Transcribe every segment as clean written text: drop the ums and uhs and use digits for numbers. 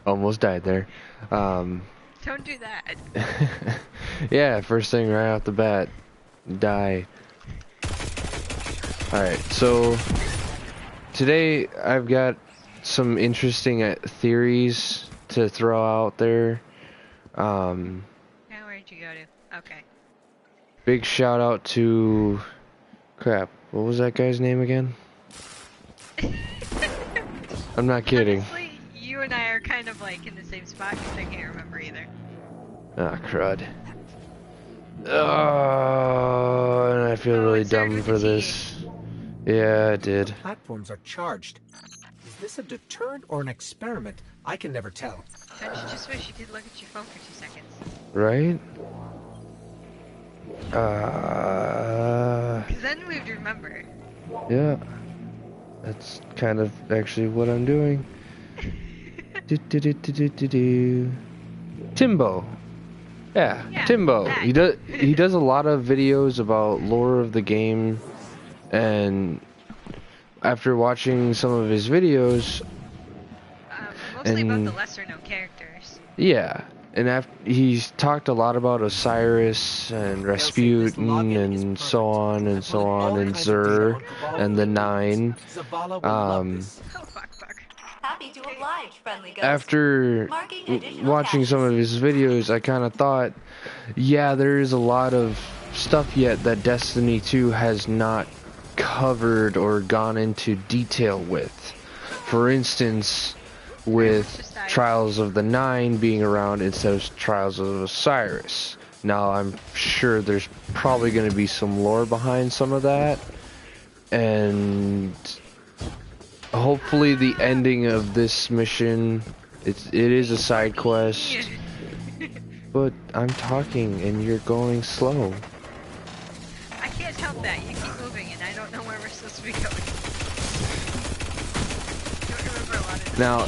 Almost died there. Don't do that. Yeah, first thing right off the bat, die. Alright, so today I've got some interesting theories to throw out there. Now where'd you go to? Okay. Big shout out to... Crap, what was that guy's name again? I'm not kidding. Honestly, you and I are kind of like in the same spot because I can't remember either. Ah, crud. Oh, and I feel really it started dumb with for a T. this. Yeah, it did. Platforms are charged. Is this a deterrent or an experiment? I can never tell. Don't you just wish you could look at your phone for 2 seconds? Right? Because then we'd remember. Yeah. That's kind of actually what I'm doing. Do. Timbo. Yeah, Timbo. That. He does a lot of videos about lore of the game, and after watching some of his videos, mostly about the lesser known characters. Yeah, and he's talked a lot about Osiris and Rasputin and so on and so on, and Xur and the Nine. Happy to oblige, friendly ghost. After watching some of his videos, I kind of thought, yeah, there is a lot of stuff yet that Destiny 2 has not covered or gone into detail with. For instance, with Trials of the Nine being around instead of Trials of Osiris. Now, I'm sure there's probably going to be some lore behind some of that, and hopefully the ending of this mission, it is a side quest, but I'm talking and you're going slow. I can't help that. You keep moving and I don't know where we're supposed to be going. I don't remember a lot of this. Now,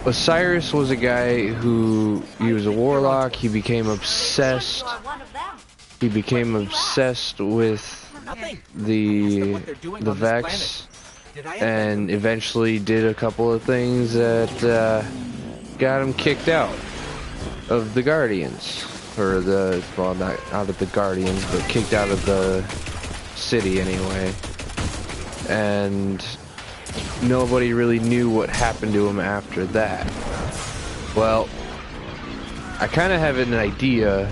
Osiris was a guy who, he was a warlock, he became obsessed. He became obsessed with the Vex, and eventually did a couple of things that got him kicked out of the Guardians, or the, well, not out of the Guardians, but kicked out of the city anyway. And nobody really knew what happened to him after that. Well, I kind of have an idea,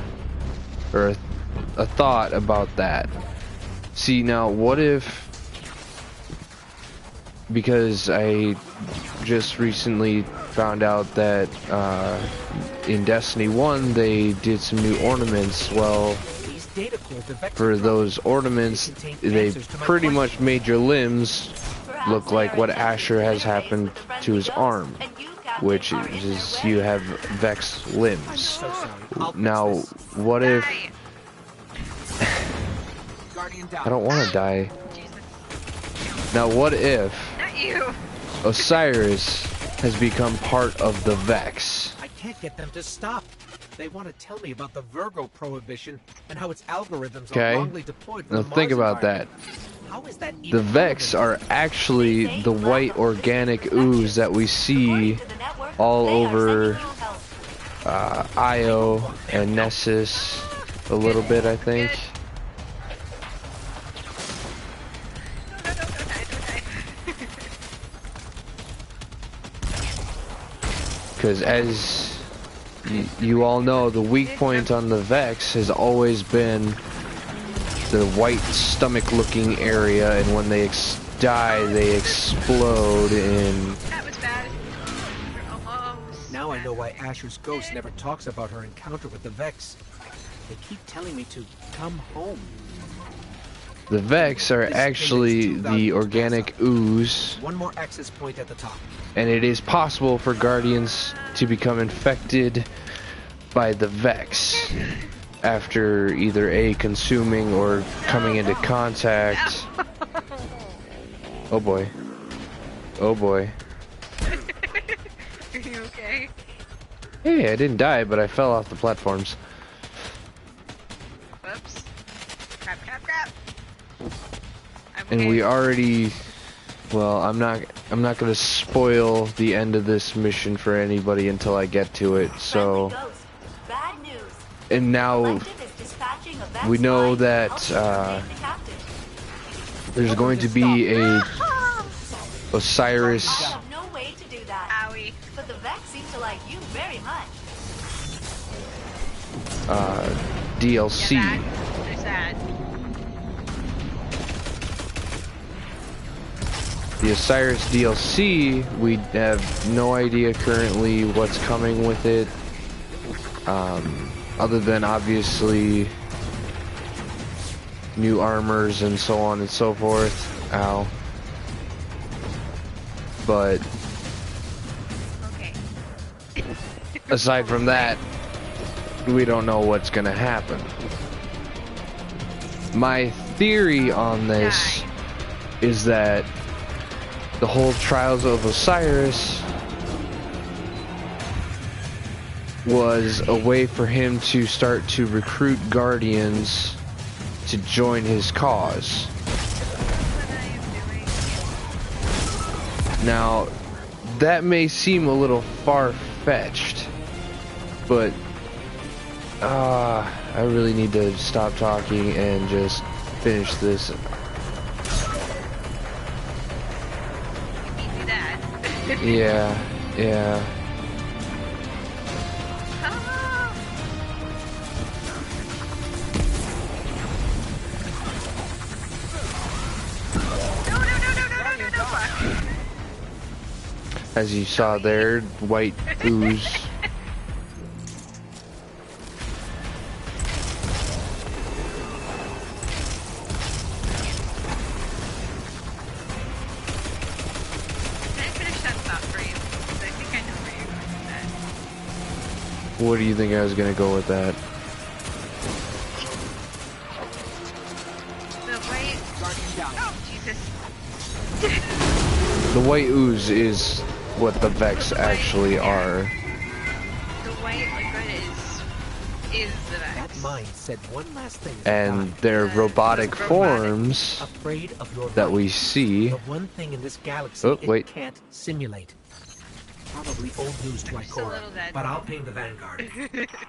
or a thought about that. See, now, what if, because I just recently found out that in Destiny 1 they did some new ornaments. Well, for those ornaments, they pretty much made your limbs look like what Asher has happened to his arm, which is you have Vex limbs. Now, what if... I don't want to die. Now, what if Osiris has become part of the Vex? I can't get them to stop. They want to tell me about the Virgo prohibition and how its algorithms are wrongly deployed for now think about that. The Vex are actually the white organic ooze that we see all over Io and Nessus a little bit, I think. Because as you all know, the weak point on the Vex has always been the white stomach looking area, and when they die, they explode in... That was bad. Almost. Now I know why Asher's ghost never talks about her encounter with the Vex. They keep telling me to come home. The Vex are actually the organic ooze. One more access point at the top. And it is possible for Guardians to become infected by the Vex after either A, consuming or coming into contact. Oh boy. Oh boy. Are you okay? Hey, I didn't die, but I fell off the platforms. Whoops. Crap, crap, crap. And we already... Well, I'm not gonna spoil the end of this mission for anybody until I get to it, so... Bad news. And now we know that there's going to be a Osiris No way to do that. Owie. But the Vex seem to like you very much. DLC. Yeah, there's that. The Osiris DLC, we have no idea currently what's coming with it. Other than obviously new armors and so on and so forth. Ow. But Okay. aside from that, we don't know what's gonna happen. My theory on this is that the whole Trials of Osiris was a way for him to start to recruit Guardians to join his cause. What I am doing. Now, that may seem a little far-fetched, but I really need to stop talking and just finish this. You do that. Yeah. As you saw there, white ooze. What do you think I was gonna go with that? The white... Oh, Jesus. The white ooze is what the Vex actually are. The white liquid is the Vex. That mind said one last thing. And their robotic forms afraid of your that we see. The one thing in this galaxy it can't simulate. Probably old news to Ikora, but I'll ping the Vanguard.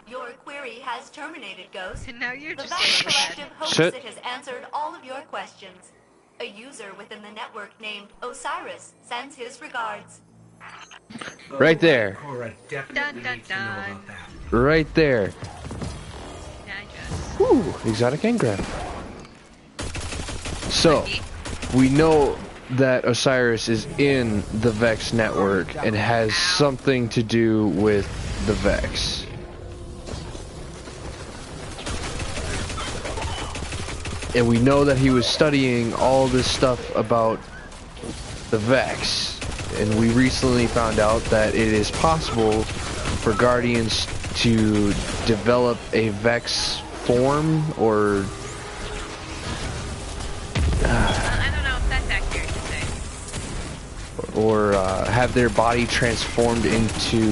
Your query has terminated, Ghost. And now you're The just Vex dead. Collective hopes it has answered all of your questions. A user within the network named Osiris sends his regards. Right there. Ikora definitely needs to know about that. Right there. Yeah, I guess. Woo! Exotic engram. So, we know that Osiris is in the Vex network and has something to do with the Vex. And we know that he was studying all this stuff about the Vex. And we recently found out that it is possible for Guardians to develop a Vex form or... I don't know if that's accurate to say. or have their body transformed into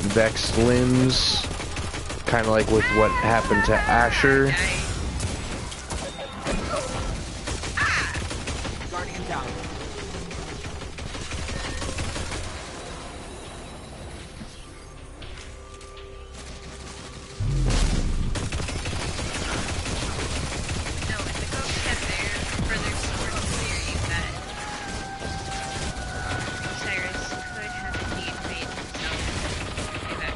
Vex limbs, kind of like with what happened to Asher. Guardian down. No, the ghosts have their further support theory that Osiris could have indeed made himself a Vex.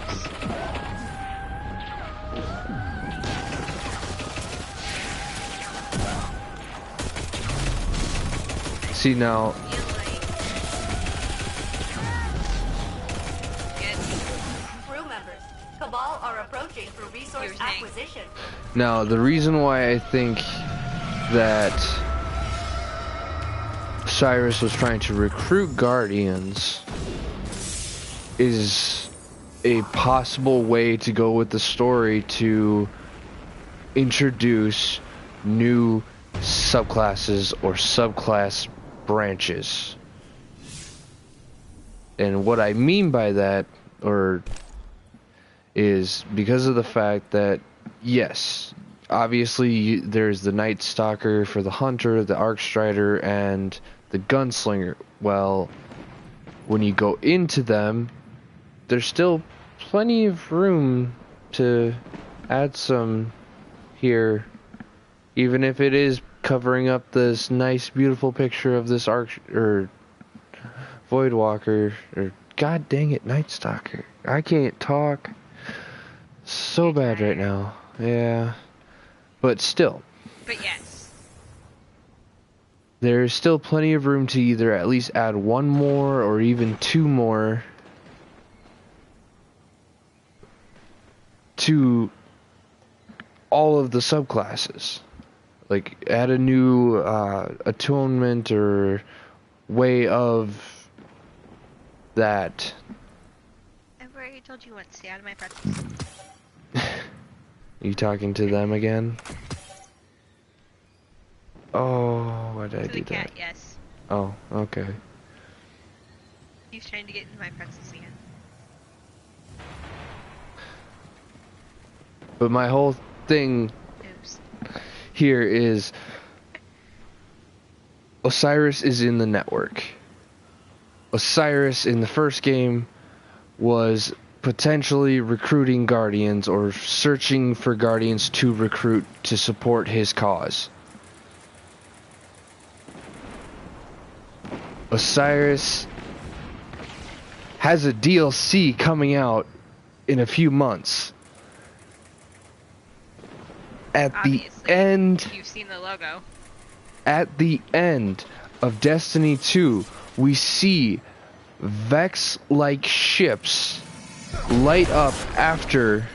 See now, Crew members, Cabal are approaching for resource acquisition. now the reason why I think that Cyrus was trying to recruit Guardians is a possible way to go with the story to introduce new subclasses or subclass branches. And what I mean by that is because of the fact that yes, obviously there's the Night Stalker for the Hunter, the Arc Strider, and the Gunslinger. Well, when you go into them, there's still plenty of room to add some here, even if it is covering up this nice, beautiful picture of this Voidwalker, or god dang it, Night Stalker. I can't talk so bad right now. Yeah, but still. But yes. There's still plenty of room to either at least add one more or even two more to all of the subclasses. Like, add a new atonement or way of that. I've already told you once, stay out of my presence. You talking to them again? Oh, why did I do the cat, that? yes. Oh, okay. He's trying to get into my presence again. But my whole thing here is Osiris is in the network. Osiris in the first game was potentially recruiting Guardians or searching for Guardians to recruit to support his cause. Osiris has a DLC coming out in a few months. At Obviously, the end, you've seen the logo. At the end of Destiny 2, we see Vex-like ships light up after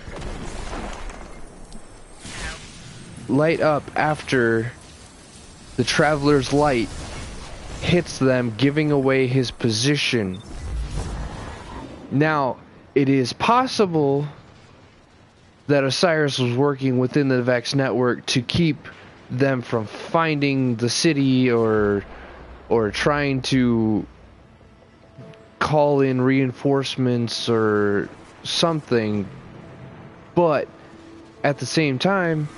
the Traveler's Light hits them, giving away his position. Now, it is possible that Osiris was working within the Vex network to keep them from finding the city or trying to call in reinforcements or something, but at the same time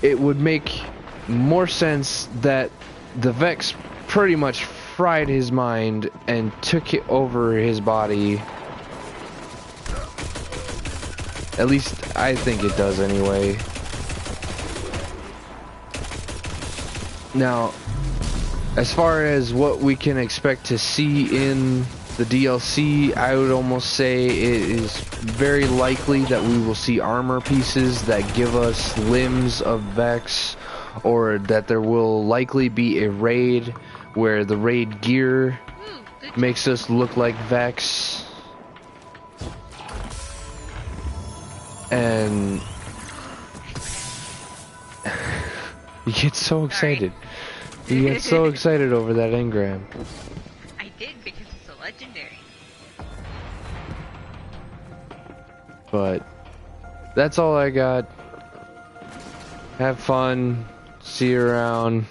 it would make more sense that the Vex pretty much fried his mind and took it over his body. At least I think it does anyway. Now, as far as what we can expect to see in the DLC, I would almost say it is very likely that we will see armor pieces that give us limbs of Vex, or that there will likely be a raid where the raid gear makes us look like Vex. And you get so excited. You get so excited over that engram. I did because it's a legendary. But that's all I got. Have fun. See you around.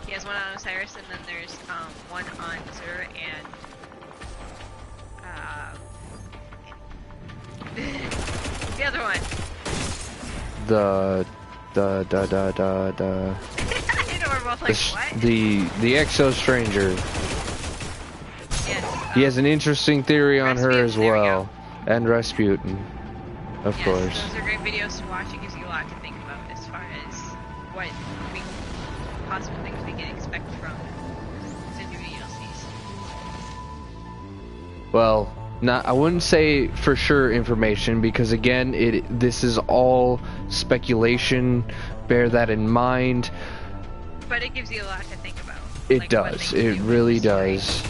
He has one on Osiris, and then there's one on Xur and the other one. The I know we're both like, what? the Exo Stranger. Yes. He has an interesting theory on her Rasputin, as there we well. And Rasputin, of yes, course. Those are great videos to watch. It gives you a lot to think about as far as what possible things we can expect from the new DLCs. Well, I wouldn't say for sure information, because again, this is all speculation. Bear that in mind. But it gives you a lot to think about. It like, does. It really does.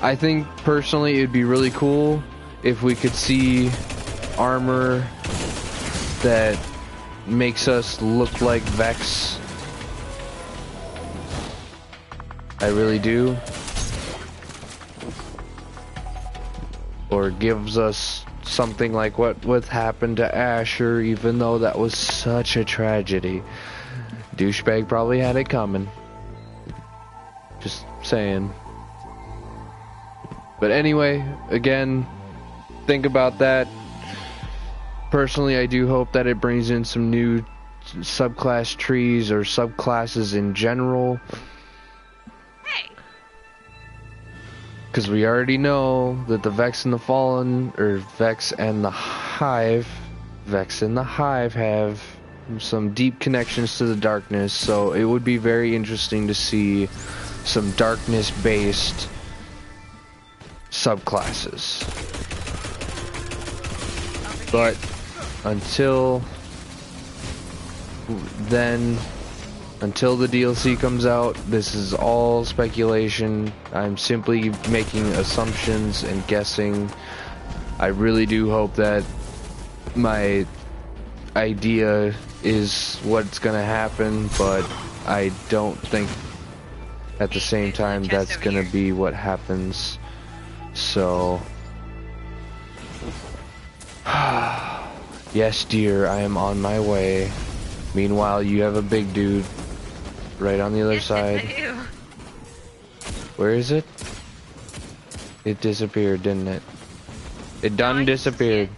I think personally it'd be really cool if we could see armor that makes us look like Vex. I really do. Or gives us something like what happened to Asher, even though that was such a tragedy. Douchebag probably had it coming. Just saying. But anyway, again, think about that. Personally, I do hope that it brings in some new subclass trees or subclasses in general. Hey. Because we already know that the Vex and the Fallen, or Vex and the Hive have some deep connections to the darkness, so it would be very interesting to see some darkness-based subclasses. But until then, until the DLC comes out, this is all speculation. I'm simply making assumptions and guessing. I really do hope that my idea is what's gonna happen, but I don't think at the same time that's gonna be what happens. So yes, dear, I am on my way. Meanwhile, you have a big dude right on the other side. Yes, I do. Where is it? It disappeared, didn't it? It done disappeared.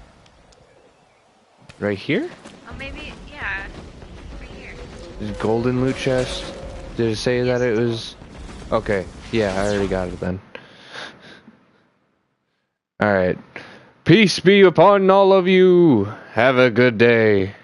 Right here? Oh, maybe, yeah. Right here. Is golden loot chest? Did it say that it was? Okay, yeah, I already got it then. Alright. Peace be upon all of you. Have a good day.